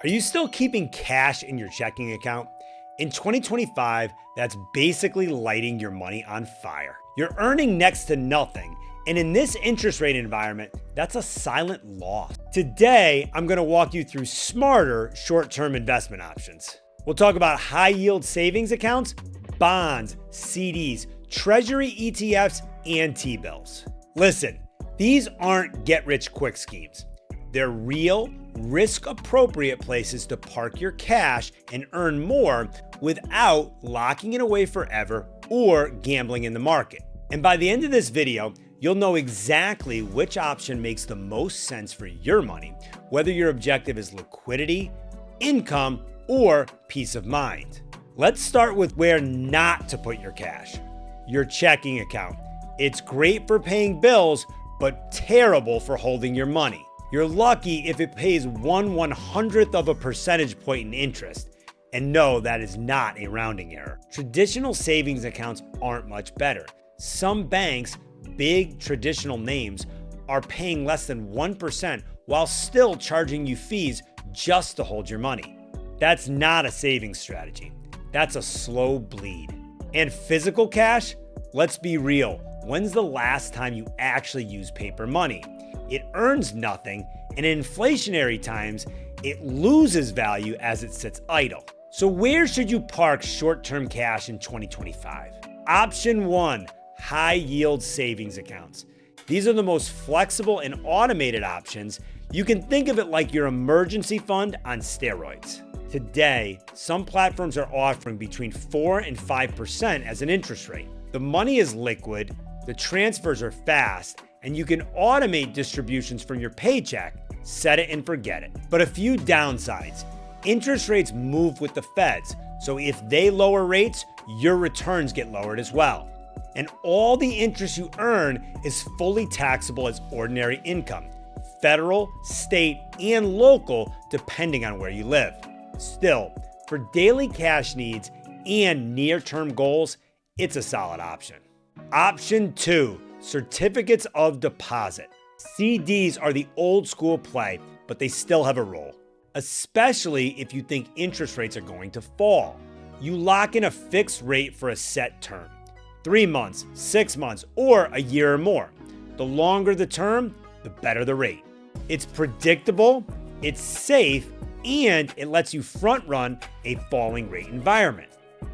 Are you still keeping cash in your checking account? In 2025, that's basically lighting your money on fire. You're earning next to nothing, and in this interest rate environment, that's a silent loss. Today, I'm gonna walk you through smarter short-term investment options. We'll talk about high-yield savings accounts, bonds, CDs, Treasury ETFs, and T-bills. Listen, these aren't get-rich-quick schemes. They're real, risk-appropriate places to park your cash and earn more without locking it away forever or gambling in the market. And by the end of this video, you'll know exactly which option makes the most sense for your money, whether your objective is liquidity, income, or peace of mind. Let's start with where not to put your cash. Your checking account. It's great for paying bills, but terrible for holding your money. You're lucky if it pays 1/100th of a percentage point in interest. And no, that is not a rounding error. Traditional savings accounts aren't much better. Some banks, big traditional names, are paying less than 1% while still charging you fees just to hold your money. That's not a savings strategy. That's a slow bleed. And physical cash? Let's be real. When's the last time you actually used paper money? It earns nothing, and in inflationary times, it loses value as it sits idle. So where should you park short-term cash in 2025? Option 1, high-yield savings accounts. These are the most flexible and automated options. You can think of it like your emergency fund on steroids. Today, some platforms are offering between 4 and 5% as an interest rate. The money is liquid, the transfers are fast, and you can automate distributions from your paycheck, set it and forget it. But a few downsides. Interest rates move with the feds, so if they lower rates, your returns get lowered as well. And all the interest you earn is fully taxable as ordinary income, federal, state, and local, depending on where you live. Still, for daily cash needs and near-term goals, it's a solid option. Option 2, certificates of deposit. CDs are the old school play, but they still have a role, especially if you think interest rates are going to fall. You lock in a fixed rate for a set term, 3 months, 6 months, or a year or more. The longer the term, the better the rate. It's predictable, it's safe, and it lets you front run a falling rate environment.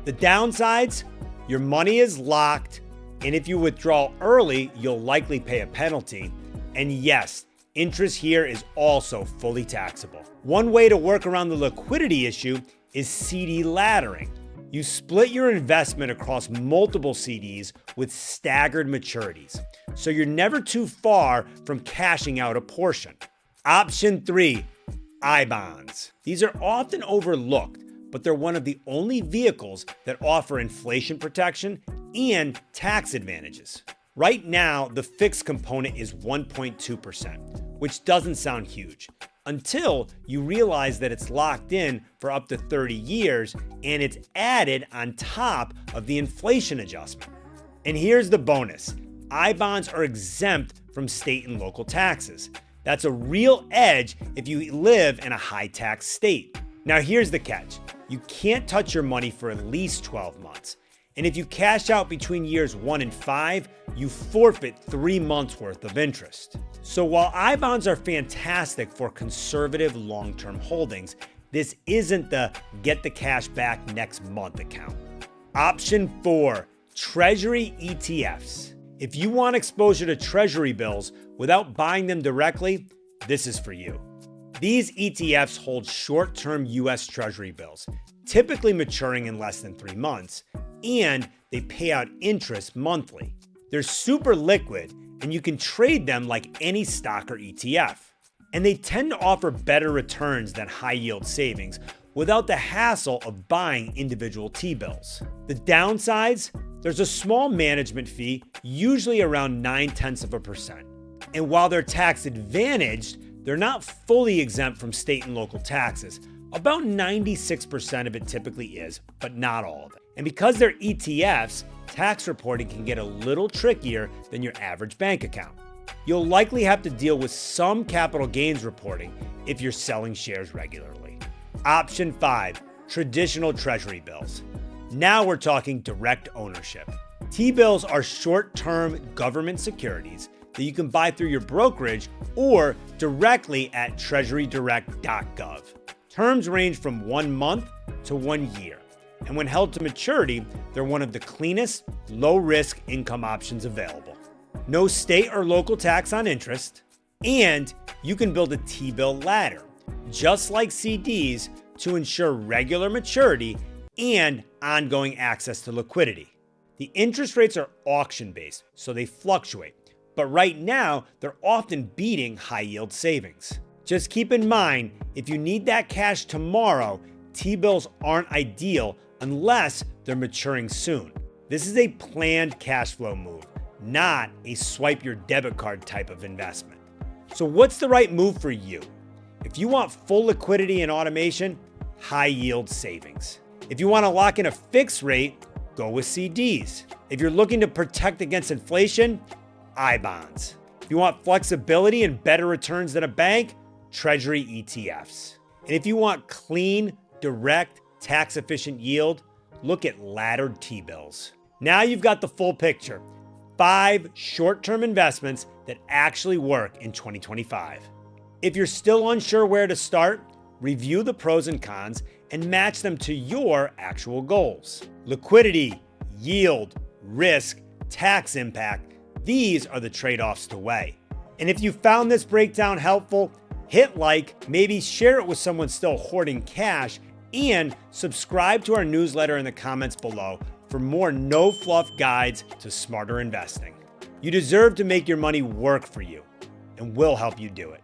The downsides, your money is locked, and if you withdraw early, you'll likely pay a penalty. And yes, interest here is also fully taxable. One way to work around the liquidity issue is CD laddering. You split your investment across multiple CDs with staggered maturities, so you're never too far from cashing out a portion. Option 3, I-bonds. These are often overlooked, but they're one of the only vehicles that offer inflation protection and tax advantages. Right now, the fixed component is 1.2%, which doesn't sound huge, until you realize that it's locked in for up to 30 years and it's added on top of the inflation adjustment. And here's the bonus. I-bonds are exempt from state and local taxes. That's a real edge if you live in a high tax state. Now here's the catch. You can't touch your money for at least 12 months. And if you cash out between years 1 and 5, you forfeit 3 months worth of interest. So while I-bonds are fantastic for conservative long-term holdings, this isn't the get the cash back next month account. Option 4, Treasury ETFs. If you want exposure to Treasury bills without buying them directly, this is for you. These ETFs hold short-term US Treasury bills, typically maturing in less than 3 months, and they pay out interest monthly. They're super liquid, and you can trade them like any stock or ETF. And they tend to offer better returns than high-yield savings without the hassle of buying individual T-bills. The downsides? There's a small management fee, usually around 0.9%. And while they're tax advantaged, they're not fully exempt from state and local taxes. About 96% of it typically is, but not all of it. And because they're ETFs, tax reporting can get a little trickier than your average bank account. You'll likely have to deal with some capital gains reporting if you're selling shares regularly. Option 5, Traditional Treasury Bills. Now we're talking direct ownership. T-bills are short-term government securities that you can buy through your brokerage or directly at treasurydirect.gov. Terms range from 1 month to 1 year, and when held to maturity, they're one of the cleanest, low-risk income options available. No state or local tax on interest, and you can build a T-bill ladder, just like CDs, to ensure regular maturity and ongoing access to liquidity. The interest rates are auction-based, so they fluctuate, but right now, they're often beating high-yield savings. Just keep in mind, if you need that cash tomorrow, T-bills aren't ideal unless they're maturing soon. This is a planned cash flow move, not a swipe your debit card type of investment. So what's the right move for you? If you want full liquidity and automation, high-yield savings. If you want to lock in a fixed rate, go with CDs. If you're looking to protect against inflation, I-bonds. If you want flexibility and better returns than a bank, Treasury ETFs. And if you want clean, direct, tax-efficient yield, look at laddered T-bills. Now you've got the full picture. 5 short-term investments that actually work in 2025. If you're still unsure where to start, review the pros and cons and match them to your actual goals. Liquidity, yield, risk, tax impact, these are the trade-offs to weigh. And if you found this breakdown helpful, hit like, maybe share it with someone still hoarding cash, and subscribe to our newsletter in the comments below for more no-fluff guides to smarter investing. You deserve to make your money work for you, and we'll help you do it.